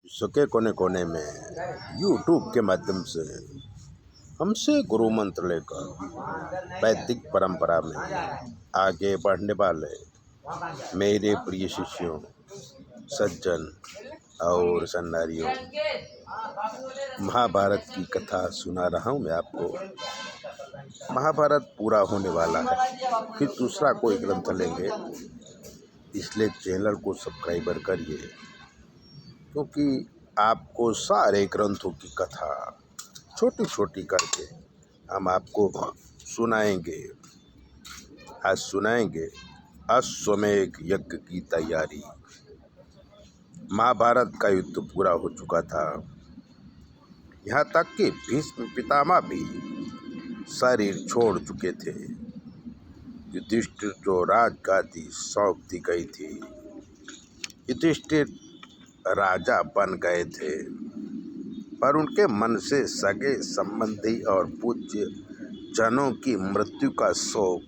विश्व के कोने कोने में यूट्यूब के माध्यम से हमसे गुरु मंत्र लेकर वैदिक परंपरा में आगे बढ़ने वाले मेरे प्रिय शिष्यों, सज्जन और सन्नारियों, महाभारत की कथा सुना रहा हूँ मैं आपको। महाभारत पूरा होने वाला है, फिर दूसरा कोई ग्रंथ लेंगे, इसलिए चैनल को सब्सक्राइबर करिए, क्योंकि आपको सारे ग्रंथों की कथा छोटी छोटी करके हम आपको सुनाएंगे। आज सुनाएंगे अश्वमेध यज्ञ की तैयारी। महाभारत का युद्ध पूरा हो चुका था, यहाँ तक कि भीष्म पितामह भी शरीर छोड़ चुके थे। युधिष्ठिर जो राजगादी सौंप दी गई थी, युधिष्ठिर राजा बन गए थे, पर उनके मन से सगे संबंधी और पूज्य जनों की मृत्यु का शोक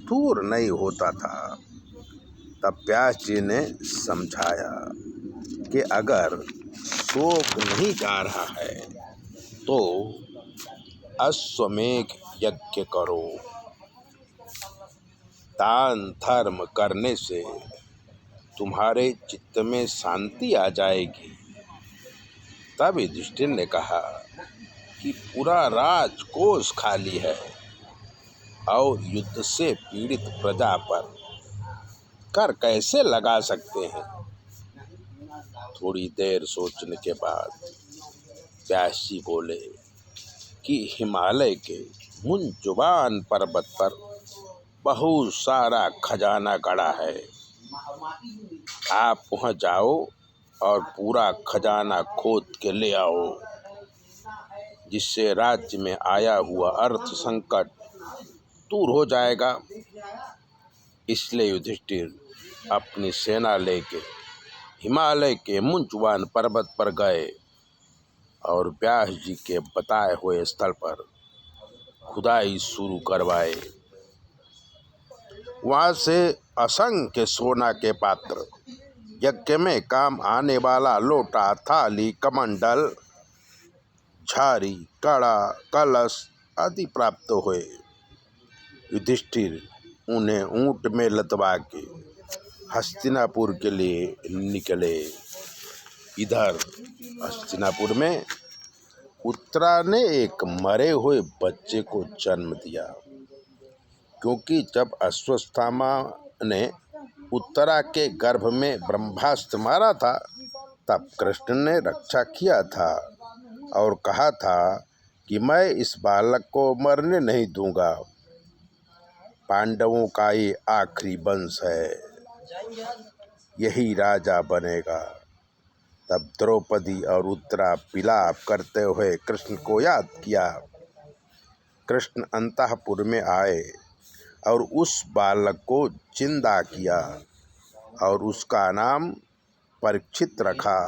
दूर नहीं होता था। तब व्यास जी ने समझाया कि अगर शोक नहीं जा रहा है तो अश्वमेध यज्ञ करो। दान धर्म करने से तुम्हारे चित्त में शांति आ जाएगी। तब युधिष्ठिर ने कहा कि पूरा राजकोष खाली है और युद्ध से पीड़ित प्रजा पर कर कैसे लगा सकते हैं। थोड़ी देर सोचने के बाद व्यास जी बोले कि हिमालय के मुंजुबान पर्वत पर बहुत सारा खजाना गड़ा है, आप वहाँ जाओ और पूरा खजाना खोद के ले आओ, जिससे राज्य में आया हुआ अर्थ संकट दूर हो जाएगा। इसलिए युधिष्ठिर अपनी सेना लेके हिमालय के मुंजुबान पर्वत पर गए और व्यास जी के बताए हुए स्थल पर खुदाई शुरू करवाए। वहाँ से असंख्य सोना के पात्र, यज्ञ में काम आने वाला लोटा, थाली, कमंडल, झारी, कड़ा, कलश आदि प्राप्त हुए। युधिष्ठिर उन्हें ऊंट में लदवा के हस्तिनापुर के लिए निकले। इधर हस्तिनापुर में उत्तरा ने एक मरे हुए बच्चे को जन्म दिया, क्योंकि जब अश्वत्थामा ने उत्तरा के गर्भ में ब्रह्मास्त्र मारा था, तब कृष्ण ने रक्षा किया था और कहा था कि मैं इस बालक को मरने नहीं दूंगा, पांडवों का ये आखिरी वंश है, यही राजा बनेगा। तब द्रौपदी और उत्तरा विलाप करते हुए कृष्ण को याद किया। कृष्ण अंतःपुर में आए और उस बालक को जिंदा किया और उसका नाम परीक्षित रखा।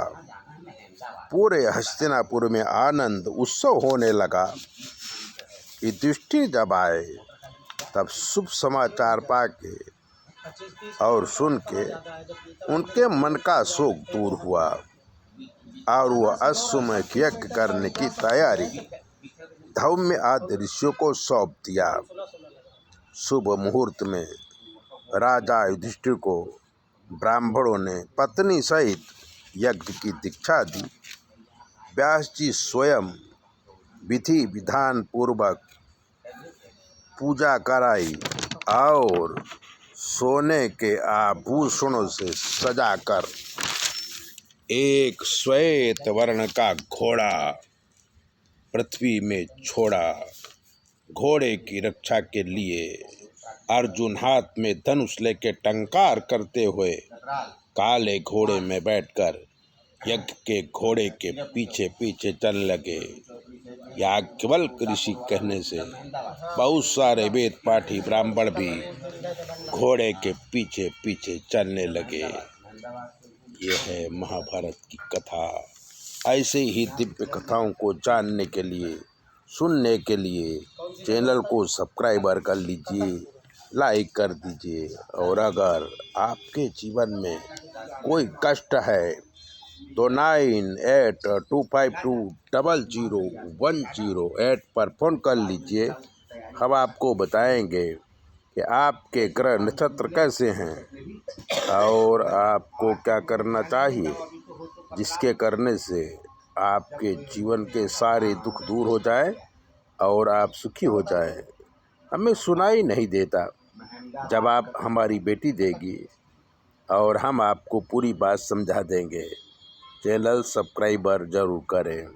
पूरे हस्तिनापुर में आनंद उत्सव होने लगा। युधिष्ठिर जब आए तब शुभ समाचार पाके और सुन के उनके मन का शोक दूर हुआ और वह अश्वमेध यज्ञ करने की तैयारी धौम्य आदि ऋषियों को सौंप दिया। शुभ मुहूर्त में राजा युधिष्ठिर को ब्राह्मणों ने पत्नी सहित यज्ञ की दीक्षा दी। व्यास जी स्वयं विधि विधान पूर्वक पूजा कराई और सोने के आभूषणों से सजाकर एक श्वेत वर्ण का घोड़ा पृथ्वी में छोड़ा। घोड़े की रक्षा के लिए अर्जुन हाथ में धनुष लेके टंकार करते हुए काले घोड़े में बैठकर यज्ञ के घोड़े के पीछे पीछे चलने लगे। याज्ञवल्क्य ऋषि कहने से बहुत सारे वेद पाठी ब्राह्मण भी घोड़े के पीछे पीछे चलने लगे। यह है महाभारत की कथा। ऐसे ही दिव्य कथाओं को जानने के लिए, सुनने के लिए चैनल को सब्सक्राइबर कर लीजिए, लाइक कर दीजिए। और अगर आपके जीवन में कोई कष्ट है तो 9825200108 पर फ़ोन कर लीजिए। हम आपको बताएंगे कि आपके ग्रह नक्षत्र कैसे हैं और आपको क्या करना चाहिए, जिसके करने से आपके जीवन के सारे दुख दूर हो जाए और आप सुखी हो जाए। हमें सुनाई नहीं देता जब आप हमारी बेटी देगी और हम आपको पूरी बात समझा देंगे। चैनल सब्सक्राइबर ज़रूर करें।